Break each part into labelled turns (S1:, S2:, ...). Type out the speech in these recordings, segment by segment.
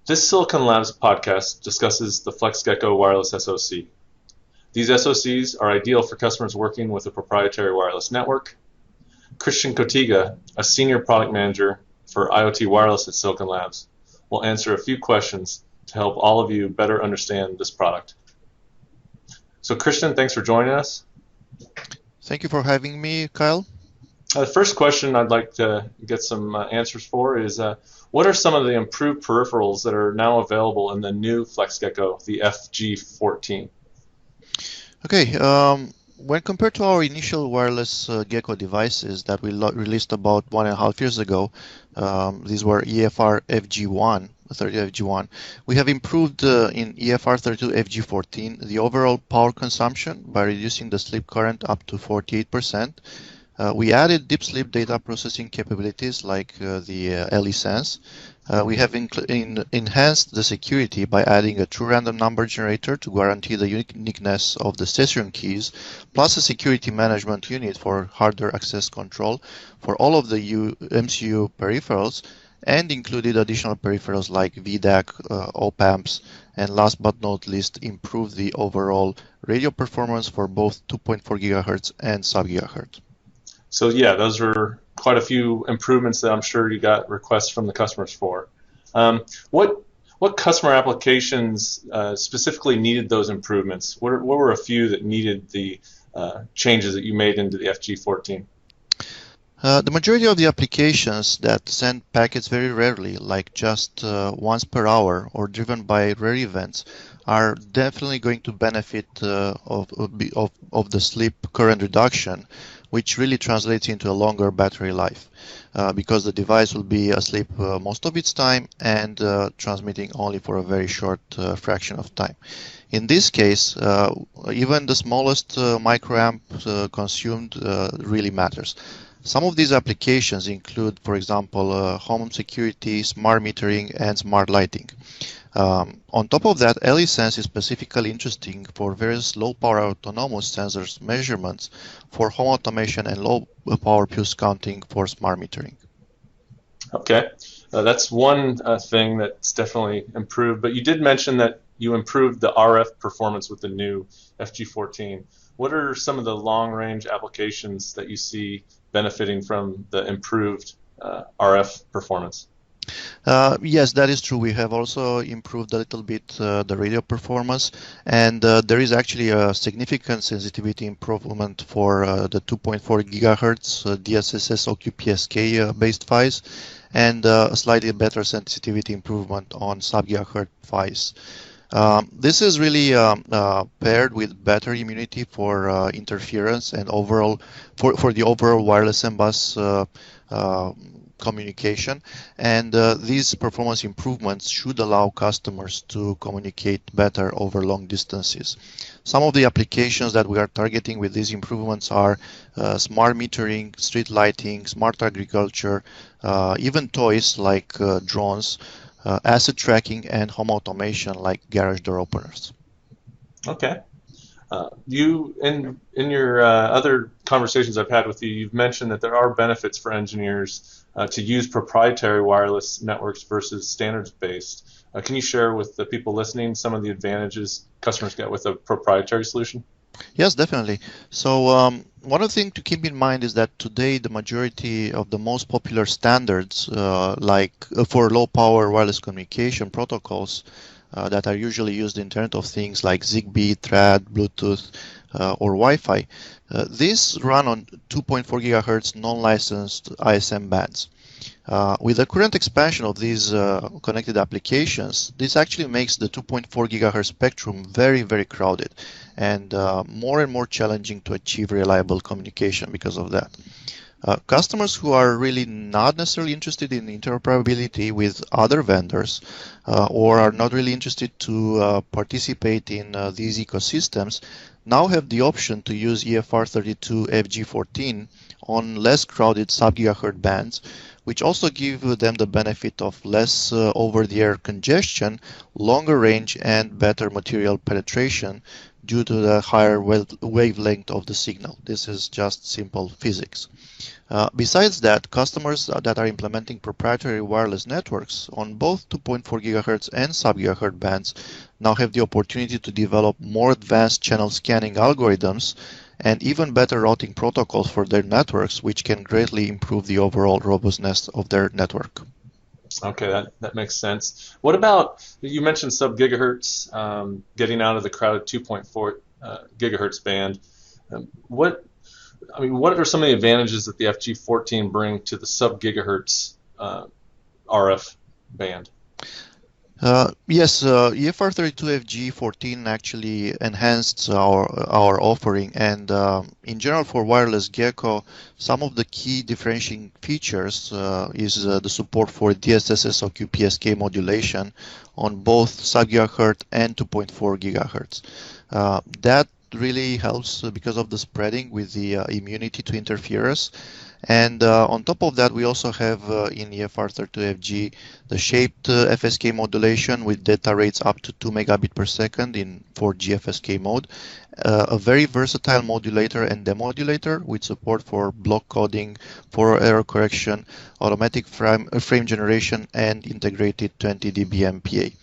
S1: This Silicon Labs podcast discusses the FlexGecko wireless SoC. These SoCs are ideal for customers working with a proprietary wireless network. Christian Cotiga, a senior product manager for IoT Wireless at Silicon Labs, will answer a few questions to help all of you better understand this product. So Christian, thanks for joining us.
S2: Thank you for having me, Kyle.
S1: The first question I'd like to get some answers for is what are some of the improved peripherals that are now available in the new FlexGecko, the FG14?
S2: Okay, when compared to our initial wireless Gecko devices that we released about 1.5 years ago, these were EFR FG1, 30 FG1. We have improved in EFR 32 FG14 the overall power consumption by reducing the sleep current up to 48%. We added deep sleep data processing capabilities like the LE-Sense. We have enhanced the security by adding a true random number generator to guarantee the uniqueness of the session keys, plus a security management unit for hardware access control for all of the MCU peripherals, and included additional peripherals like VDAC, op-amps, and last but not least, improved the overall radio performance for both 2.4 GHz and sub-gigahertz.
S1: So yeah, those are quite a few improvements that I'm sure you got requests from the customers for. What customer applications specifically needed those improvements? What were a few that needed the changes that you made into the FG14?
S2: The majority of the applications that send packets very rarely, like just once per hour or driven by rare events, are definitely going to benefit of the sleep current reduction, which really translates into a longer battery life because the device will be asleep most of its time and transmitting only for a very short fraction of time. In this case, even the smallest microamp consumed really matters. Some of these applications include, for example, home security, smart metering, and smart lighting. On top of that, LE-Sense is specifically interesting for various low-power autonomous sensors measurements for home automation and low-power fuse counting for smart metering.
S1: Okay, that's one thing that's definitely improved, but you did mention that you improved the RF performance with the new FG14. What are some of the long-range applications that you see benefiting from the improved RF performance?
S2: Yes, that is true. We have also improved a little bit the radio performance, and there is actually a significant sensitivity improvement for the 2.4 gigahertz DSSS OQPSK based PHYs, and a slightly better sensitivity improvement on sub-gigahertz PHYs. This is really paired with better immunity for interference and overall for the overall wireless and bus communication, and these performance improvements should allow customers to communicate better over long distances. Some of the applications that we are targeting with these improvements are smart metering, street lighting, smart agriculture, even toys like drones, asset tracking, and home automation like garage door openers.
S1: Okay. You in your other conversations I've had with you, you've mentioned that there are benefits for engineers to use proprietary wireless networks versus standards-based. Can you share with the people listening some of the advantages customers get with a proprietary solution?
S2: Yes, definitely. So one of the things to keep in mind is that today the majority of the most popular standards, for low power wireless communication protocols that are usually used in Internet of Things like Zigbee, Thread, Bluetooth, or Wi-Fi, these run on 2.4 gigahertz non-licensed ISM bands. With the current expansion of these connected applications, this actually makes the 2.4 gigahertz spectrum very, very crowded and more challenging to achieve reliable communication because of that. Customers who are really not necessarily interested in interoperability with other vendors or are not really interested to participate in these ecosystems now have the option to use EFR 32 FG14 on less crowded sub-gigahertz bands, which also give them the benefit of less over-the-air congestion, longer range, and better material penetration due to the higher wavelength of the signal. This is just simple physics. Besides that, customers that are implementing proprietary wireless networks on both 2.4 GHz and sub-gigahertz bands now have the opportunity to develop more advanced channel scanning algorithms and even better routing protocols for their networks, which can greatly improve the overall robustness of their network.
S1: Okay, that makes sense. What about, you mentioned sub-gigahertz, getting out of the crowded 2.4 gigahertz band. What are some of the advantages that the FG14 bring to the sub-gigahertz RF band?
S2: Yes, EFR32FG14 actually enhanced our offering, and in general for wireless Gecko, some of the key differentiating features is the support for DSSS or QPSK modulation on both sub-gigahertz and 2.4 gigahertz. That really helps because of the spreading with the immunity to interferers. And on top of that, we also have in EFR32FG the shaped FSK modulation with data rates up to 2 megabit per second in 4G FSK mode, a very versatile modulator and demodulator with support for block coding, for error correction, automatic frame generation, and integrated 20 dB MPA.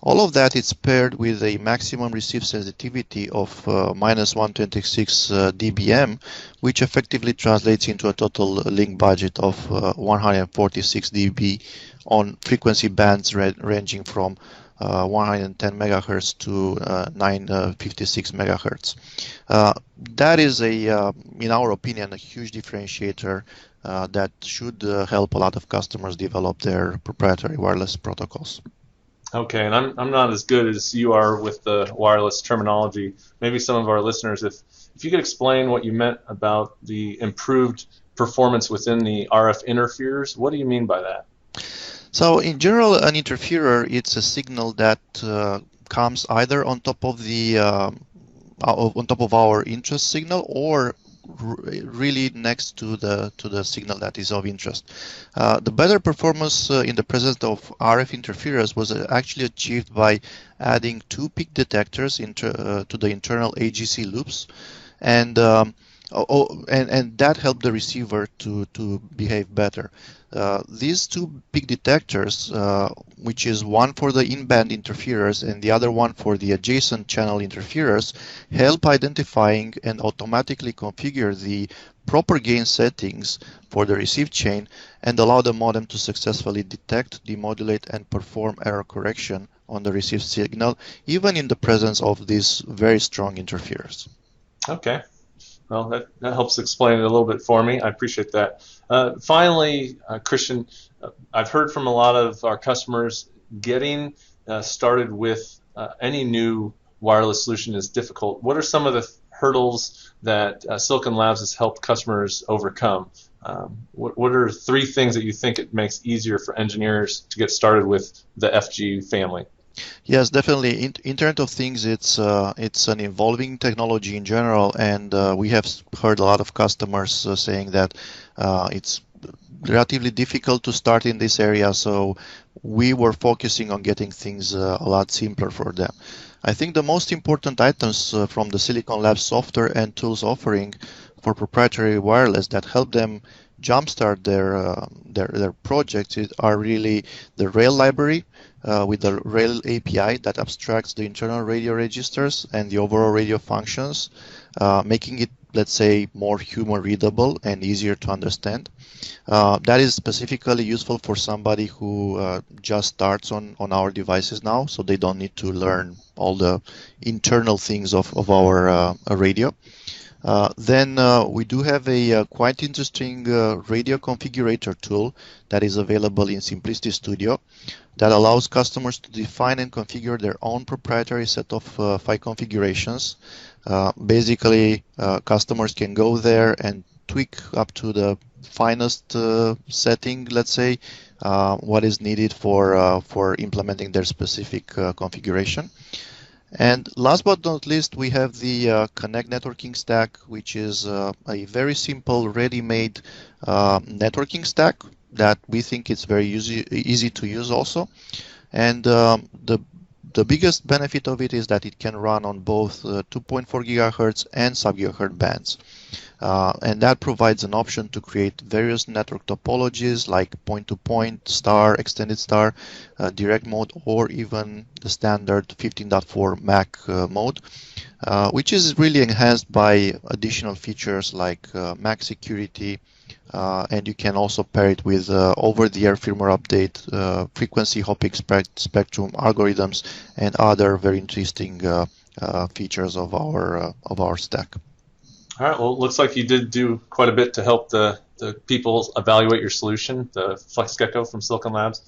S2: All of that is paired with a maximum receive sensitivity of minus 126 dBm, which effectively translates into a total link budget of 146 dB on frequency bands ranging from 110 megahertz to 956 megahertz. That is in our opinion, a huge differentiator that should help a lot of customers develop their proprietary wireless protocols.
S1: Okay, and I'm not as good as you are with the wireless terminology. Maybe some of our listeners, if you could explain what you meant about the improved performance within the RF interferers, what do you mean by that?
S2: So in general, an interferer, it's a signal that comes either on top of our interest signal or really next to the signal that is of interest. The better performance in the presence of RF interferers was actually achieved by adding two peak detectors to the internal AGC loops, and that helped the receiver to behave better. These two peak detectors, which is one for the in-band interferers and the other one for the adjacent channel interferers, help identifying and automatically configure the proper gain settings for the receive chain and allow the modem to successfully detect, demodulate, and perform error correction on the received signal, even in the presence of these very strong interferers.
S1: Okay. Well, that helps explain it a little bit for me. I appreciate that. Finally, Christian, I've heard from a lot of our customers getting started with any new wireless solution is difficult. What are some of the hurdles that Silicon Labs has helped customers overcome? What are three things that you think it makes easier for engineers to get started with the FG family?
S2: Yes, definitely. Internet of Things, it's an evolving technology in general, and we have heard a lot of customers saying that it's relatively difficult to start in this area, so we were focusing on getting things a lot simpler for them. I think the most important items from the Silicon Labs software and tools offering for proprietary wireless that help them jumpstart their projects are really the Rail library, with the Rail API that abstracts the internal radio registers and the overall radio functions, making it, let's say, more human readable and easier to understand. That is specifically useful for somebody who just starts on our devices now, so they don't need to learn all the internal things of our radio. Then we do have a quite interesting radio configurator tool that is available in Simplicity Studio that allows customers to define and configure their own proprietary set of PHY configurations. Basically, customers can go there and tweak up to the finest setting, let's say, what is needed for implementing their specific configuration. And last but not least, we have the Connect networking stack, which is a very simple, ready-made networking stack that we think is very easy to use also. And the the biggest benefit of it is that it can run on both 2.4 gigahertz and sub-gigahertz bands. And that provides an option to create various network topologies like point-to-point, star, extended star, direct mode, or even the standard 15.4 MAC mode, which is really enhanced by additional features like MAC security, and you can also pair it with over-the-air firmware update, frequency hopping spectrum algorithms, and other very interesting features of our stack.
S1: All right, well, it looks like you did do quite a bit to help the people evaluate your solution, the FlexGecko from Silicon Labs.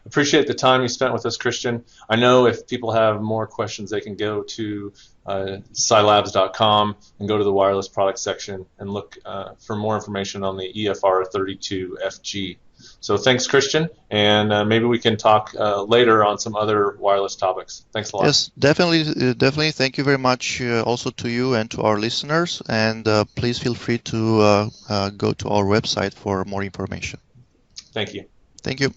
S1: Appreciate the time you spent with us, Christian. I know if people have more questions, they can go to scilabs.com and go to the wireless product section and look for more information on the EFR32FG. So thanks, Christian, and maybe we can talk later on some other wireless topics. Thanks a lot.
S2: Yes, definitely. Thank you very much also to you and to our listeners, and please feel free to go to our website for more information.
S1: Thank you.
S2: Thank you.